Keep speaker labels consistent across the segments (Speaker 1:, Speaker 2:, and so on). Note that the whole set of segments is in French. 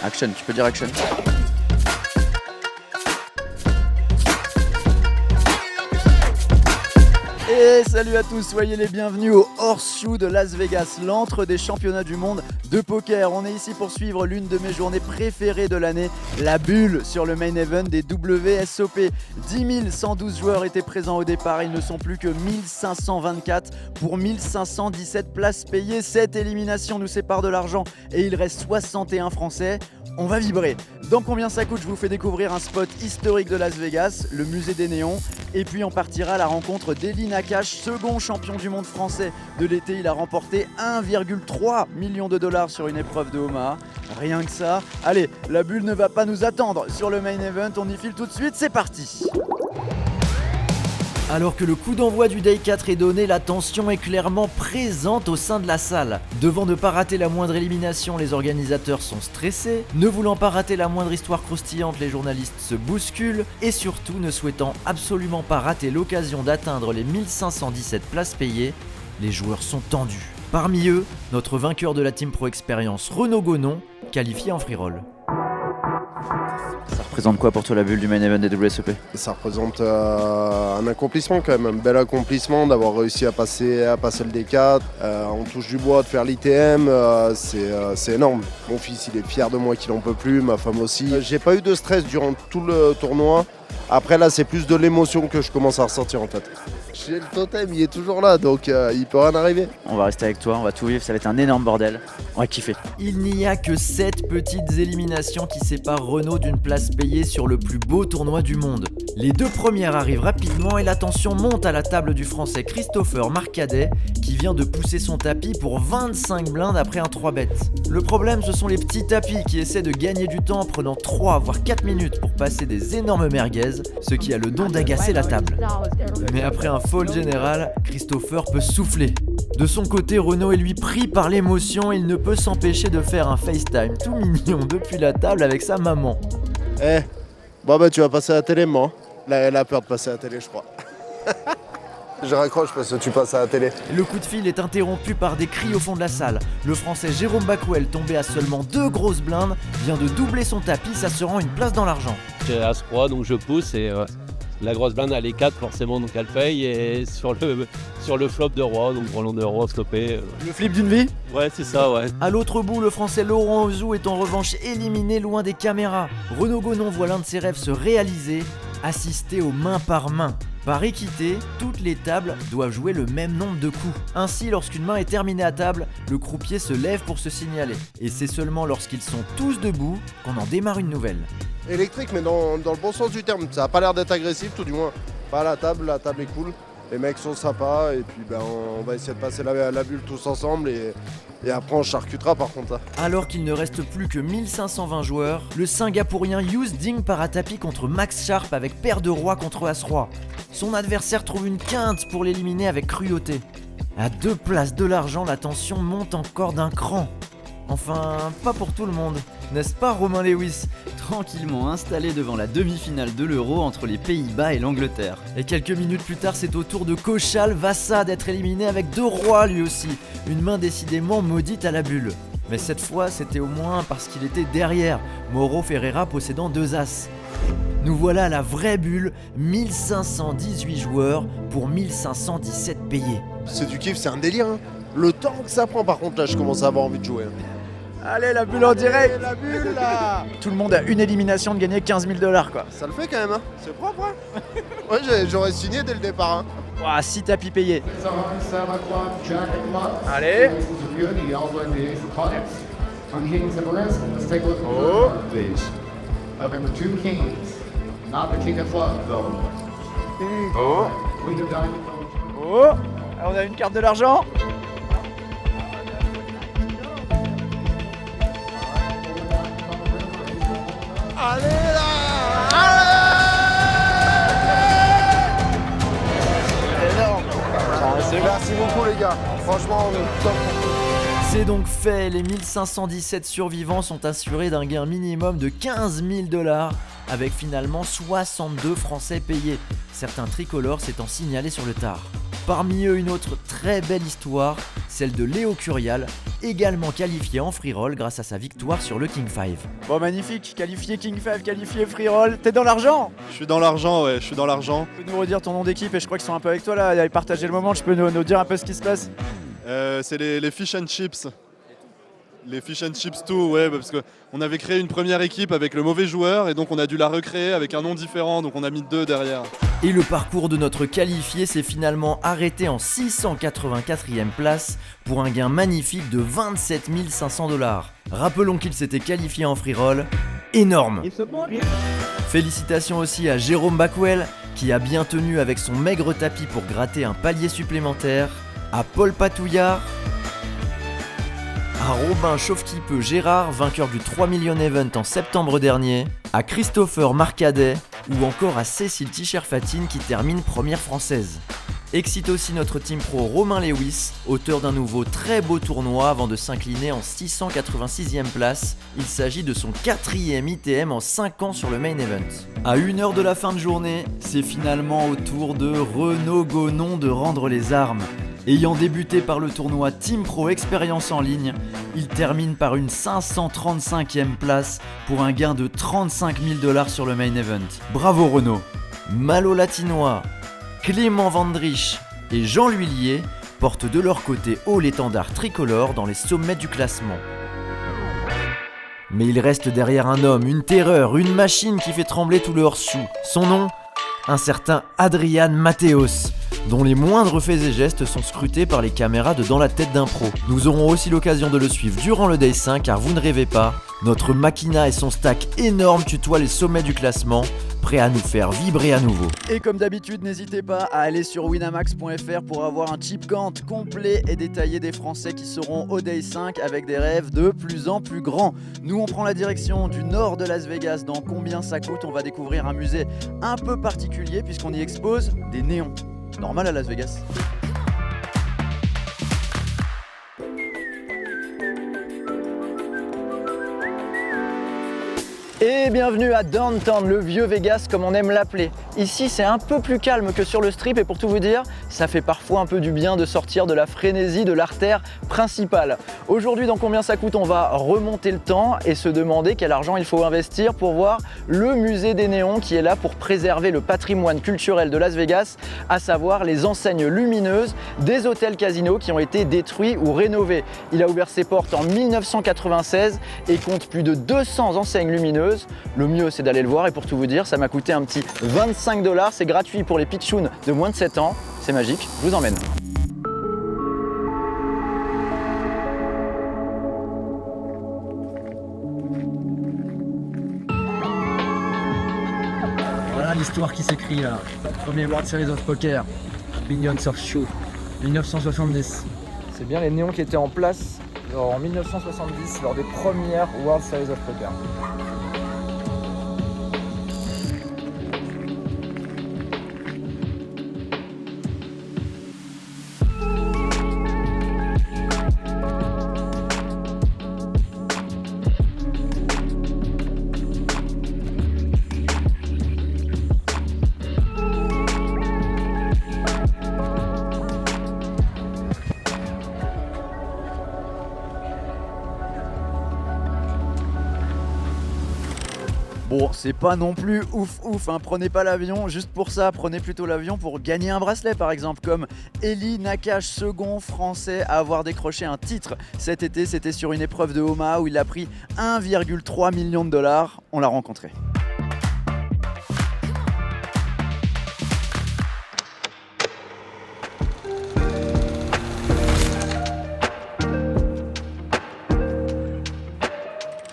Speaker 1: Action, tu peux dire action. Et salut à tous, soyez les bienvenus au Horseshoe de Las Vegas, l'antre des championnats du monde de poker. On est ici pour suivre l'une de mes journées préférées de l'année, la bulle sur le main event des WSOP. 10 112 joueurs étaient présents au départ, ils ne sont plus que 1524 pour 1517 places payées. 7 éliminations nous séparent de l'argent et il reste 61 Français. On va vibrer. Dans combien ça coûte, je vous fais découvrir un spot historique de Las Vegas, le musée des néons. Et puis on partira à la rencontre d'Eli Nakache, second champion du monde français de l'été. Il a remporté 1,3 million de dollars sur une épreuve de Omaha. Rien que ça. Allez, la bulle ne va pas nous attendre sur le main event. On y file tout de suite, c'est parti. Alors que le coup d'envoi du Day 4 est donné, la tension est clairement présente au sein de la salle. Devant ne pas rater la moindre élimination, les organisateurs sont stressés. Ne voulant pas rater la moindre histoire croustillante, les journalistes se bousculent. Et surtout, ne souhaitant absolument pas rater l'occasion d'atteindre les 1517 places payées, les joueurs sont tendus. Parmi eux, notre vainqueur de la Team Pro Experience, Renaud Gonon, qualifié en free roll. Ça représente quoi pour toi la bulle du main event des WSOP ?
Speaker 2: Ça représente un accomplissement quand même, un bel accomplissement d'avoir réussi à passer le D4, on touche du bois, de faire l'ITM, c'est énorme. Mon fils il est fier de moi qu'il en peut plus, ma femme aussi. J'ai pas eu de stress durant tout le tournoi. Après là c'est plus de l'émotion que je commence à ressentir en fait. J'ai le totem, il est toujours là donc il peut rien arriver.
Speaker 1: On va rester avec toi, on va tout vivre, ça va être un énorme bordel. On va kiffer. Il n'y a que 7 petites éliminations qui séparent Renaud d'une place payée sur le plus beau tournoi du monde. Les 2 premières arrivent rapidement et la tension monte à la table du français Christopher Marcadet qui vient de pousser son tapis pour 25 blindes après un 3-bet. Le problème ce sont les petits tapis qui essaient de gagner du temps en prenant 3 voire 4 minutes pour passer des énormes merguez, ce qui a le don d'agacer la table. Mais après un fold général, Christopher peut souffler. De son côté, Renaud est lui pris par l'émotion, il ne peut s'empêcher de faire un FaceTime tout mignon depuis la table avec sa maman.
Speaker 2: Bon tu vas passer à la télé moi. Là, elle a peur de passer à la télé je crois. Je raccroche parce que tu passes à la télé.
Speaker 1: Le coup de fil est interrompu par des cris au fond de la salle. Le français Jérôme Bacouel, tombé à seulement 2 grosses blindes, vient de doubler son tapis, s'assurant une place dans l'argent.
Speaker 3: J'ai As-Roi donc je pousse et la grosse blinde elle est 4 forcément donc elle paye et sur le flop de Roi donc Roland de Roi stoppé.
Speaker 1: Le flip d'une vie ?
Speaker 3: Ouais c'est ça ouais.
Speaker 1: À l'autre bout, le français Laurent Ozou est en revanche éliminé loin des caméras. Renaud Gonon voit l'un de ses rêves se réaliser, assister aux mains par main. Par équité, toutes les tables doivent jouer le même nombre de coups. Ainsi, lorsqu'une main est terminée à table, le croupier se lève pour se signaler. Et c'est seulement lorsqu'ils sont tous debout qu'on en démarre une nouvelle.
Speaker 2: Électrique mais dans le bon sens du terme, ça a pas l'air d'être agressif tout du moins. Pas la table est cool, les mecs sont sympas et puis on va essayer de passer la bulle tous ensemble et après on charcutera par contre.
Speaker 1: Alors qu'il ne reste plus que 1520 joueurs, le Singapourien Yus Ding part à tapis contre Max Sharp avec paire de roi contre As-Roi. Son adversaire trouve une quinte pour l'éliminer avec cruauté. À 2 places de l'argent, la tension monte encore d'un cran. Enfin, pas pour tout le monde, n'est-ce pas Romain Lewis ?
Speaker 4: Tranquillement installé devant la demi-finale de l'Euro entre les Pays-Bas et l'Angleterre.
Speaker 1: Et quelques minutes plus tard, c'est au tour de Kochal Vassa d'être éliminé avec 2 rois lui aussi, une main décidément maudite à la bulle. Mais cette fois, c'était au moins parce qu'il était derrière, Mauro Ferreira possédant 2 as. Nous voilà à la vraie bulle, 1518 joueurs pour 1517 payés.
Speaker 2: C'est du kiff, c'est un délire. Hein. Le temps que ça prend par contre là, je commence à avoir envie de jouer.
Speaker 1: Allez, la bulle en direct.
Speaker 2: La bulle là.
Speaker 1: Tout le monde a une élimination de gagner 15 000 $ quoi.
Speaker 2: Ça le fait quand même, hein. C'est propre, hein. Ouais, j'aurais signé dès le départ. Hein.
Speaker 1: Ouah, 6 tapis payés. Allez. Oh. Oh. Oh. On a une carte de l'argent.
Speaker 2: Allez là. Merci beaucoup les gars, franchement top.
Speaker 1: C'est donc fait, les 1517 survivants sont assurés d'un gain minimum de 15 000 $, avec finalement 62 Français payés, certains tricolores s'étant signalés sur le tard.
Speaker 4: Parmi eux, une autre très belle histoire, celle de Léo Curial, également qualifié en free roll grâce à sa victoire sur le King 5.
Speaker 1: Bon, magnifique, qualifié King 5, qualifié free roll, t'es dans l'argent.
Speaker 5: Je suis dans l'argent, ouais, je suis dans l'argent.
Speaker 1: Tu peux nous redire ton nom d'équipe et je crois qu'ils sont un peu avec toi là, et partager le moment, tu peux nous dire un peu ce qui se passe?
Speaker 5: C'est les Fish and Chips. Les Fish and Chips tout, ouais, parce qu'on avait créé une première équipe avec le mauvais joueur et donc on a dû la recréer avec un nom différent, donc on a mis 2 derrière.
Speaker 4: Et le parcours de notre qualifié s'est finalement arrêté en 684e place pour un gain magnifique de 27 500 $. Rappelons qu'il s'était qualifié en free roll. Énorme! Félicitations aussi à Jérôme Backwell qui a bien tenu avec son maigre tapis pour gratter un palier supplémentaire, à Paul Patouillard, à Robin Chauve-qui-Peut Gérard, vainqueur du 3 million event en septembre dernier, à Christopher Marcadet ou encore à Cécile Ticher-Fatine qui termine première française. Excite aussi notre team pro Romain Lewis, auteur d'un nouveau très beau tournoi avant de s'incliner en 686e place. Il s'agit de son 4e ITM en 5 ans sur le main event. À 1 heure de la fin de journée, c'est finalement au tour de Renaud Gonon de rendre les armes. Ayant débuté par le tournoi Team Pro Expérience en ligne, il termine par une 535e place pour un gain de 35 000 $ sur le main event. Bravo Renaud! Malo Latinois, Clément Vandrich et Jean L'Huillier portent de leur côté haut l'étendard tricolore dans les sommets du classement. Mais il reste derrière un homme, une terreur, une machine qui fait trembler tout le hors-sous. Son nom ? Un certain Adrian Mateos, dont les moindres faits et gestes sont scrutés par les caméras de Dans la tête d'un pro. Nous aurons aussi l'occasion de le suivre durant le Day 5 car vous ne rêvez pas, notre Machina et son stack énorme tutoient les sommets du classement, prêt à nous faire vibrer à nouveau.
Speaker 1: Et comme d'habitude, n'hésitez pas à aller sur winamax.fr pour avoir un chip count complet et détaillé des Français qui seront au Day 5 avec des rêves de plus en plus grands. Nous, on prend la direction du nord de Las Vegas. Dans Combien ça coûte, on va découvrir un musée un peu particulier puisqu'on y expose des néons. Normal à Las Vegas. Et bienvenue à Downtown, le vieux Vegas comme on aime l'appeler. Ici c'est un peu plus calme que sur le strip et pour tout vous dire, ça fait parfois un peu du bien de sortir de la frénésie de l'artère principale. Aujourd'hui dans Combien ça coûte, on va remonter le temps et se demander quel argent il faut investir pour voir le musée des néons qui est là pour préserver le patrimoine culturel de Las Vegas, à savoir les enseignes lumineuses des hôtels casinos qui ont été détruits ou rénovés. Il a ouvert ses portes en 1996 et compte plus de 200 enseignes lumineuses. Le mieux c'est d'aller le voir et pour tout vous dire ça m'a coûté un petit 25 $, c'est gratuit pour les pitchouns de moins de 7 ans, c'est magique, je vous emmène.
Speaker 6: Voilà l'histoire qui s'écrit là. Premier World Series of Poker, Billions of Show, 1970. C'est bien les néons qui étaient en place en 1970 lors des premières World Series of Poker.
Speaker 1: Bon, c'est pas non plus ouf, hein. Prenez pas l'avion juste pour ça, prenez plutôt l'avion pour gagner un bracelet par exemple, comme Eli Nakache, second français à avoir décroché un titre cet été, c'était sur une épreuve de Omaha où il a pris 1,3 million de $, on l'a rencontré.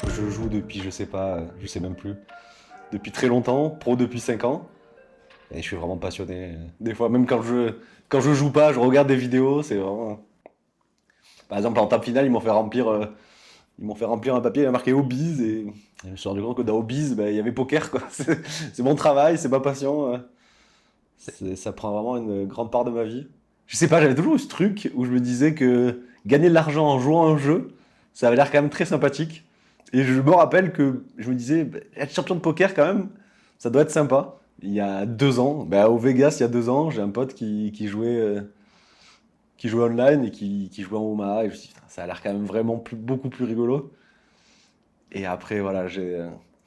Speaker 7: Je joue depuis, je sais même plus, depuis très longtemps, pro depuis 5 ans. Et je suis vraiment passionné. Des fois, même quand je joue pas, je regarde des vidéos, c'est vraiment... Par exemple, en table finale, ils m'ont fait remplir un papier, il y a marqué Hobbies, et je me suis rendu compte que dans Hobbies, il y avait poker, quoi. C'est mon travail, c'est ma passion. Ça prend vraiment une grande part de ma vie. Je sais pas, j'avais toujours eu ce truc où je me disais que gagner de l'argent en jouant à un jeu, ça avait l'air quand même très sympathique. Et je me rappelle que je me disais, être champion de poker quand même, ça doit être sympa. Il y a 2 ans, au Vegas, il y a 2 ans, j'ai un pote qui jouait qui jouait online et qui jouait en Omaha. Et je me suis dit, putain, ça a l'air quand même vraiment beaucoup plus rigolo. Et après, voilà,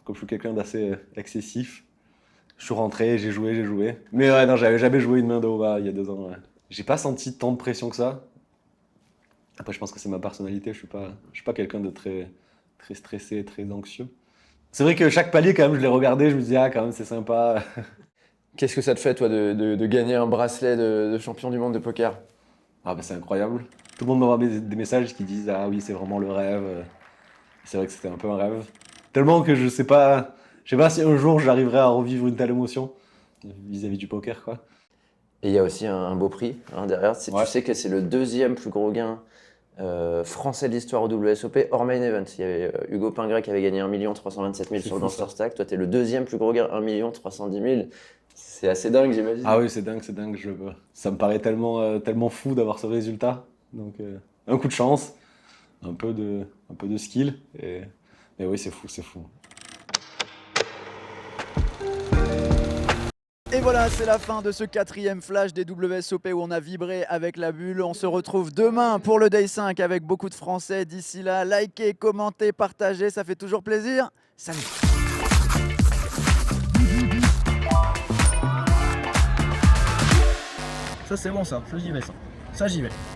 Speaker 7: comme je suis quelqu'un d'assez excessif, je suis rentré, j'ai joué. Mais ouais, non, j'avais jamais joué une main de Omaha il y a 2 ans. Ouais. J'ai pas senti tant de pression que ça. Après, je pense que c'est ma personnalité. Je suis pas quelqu'un de très stressé, très anxieux. C'est vrai que chaque palier, quand même, je l'ai regardé, je me disais, ah, quand même, c'est sympa.
Speaker 8: Qu'est-ce que ça te fait, toi, de gagner un bracelet de champion du monde de poker?
Speaker 7: Ah, bah, c'est incroyable. Tout le monde m'envoie des messages qui disent, ah oui, c'est vraiment le rêve. C'est vrai que c'était un peu un rêve. Tellement que je sais pas si un jour j'arriverai à revivre une telle émotion vis-à-vis du poker, quoi.
Speaker 8: Et il y a aussi un beau prix derrière.
Speaker 7: Ouais.
Speaker 8: Tu sais que c'est le 2e plus gros gain français de l'histoire au WSOP hors main event. Il y avait Hugo Pingré qui avait gagné 1 327 000 sur le Dancer Stack. Toi, t'es le 2e plus gros gain, 1 310 000. C'est assez dingue, j'imagine.
Speaker 7: Ah oui, c'est dingue. Ça me paraît tellement fou d'avoir ce résultat. Donc, un coup de chance, un peu de skill. Mais oui, c'est fou.
Speaker 1: Et voilà, c'est la fin de ce 4e flash des WSOP où on a vibré avec la bulle. On se retrouve demain pour le Day 5 avec beaucoup de Français. D'ici là, likez, commentez, partagez, ça fait toujours plaisir. Salut!
Speaker 6: Ça c'est bon ça, j'y vais ça. Ça j'y vais.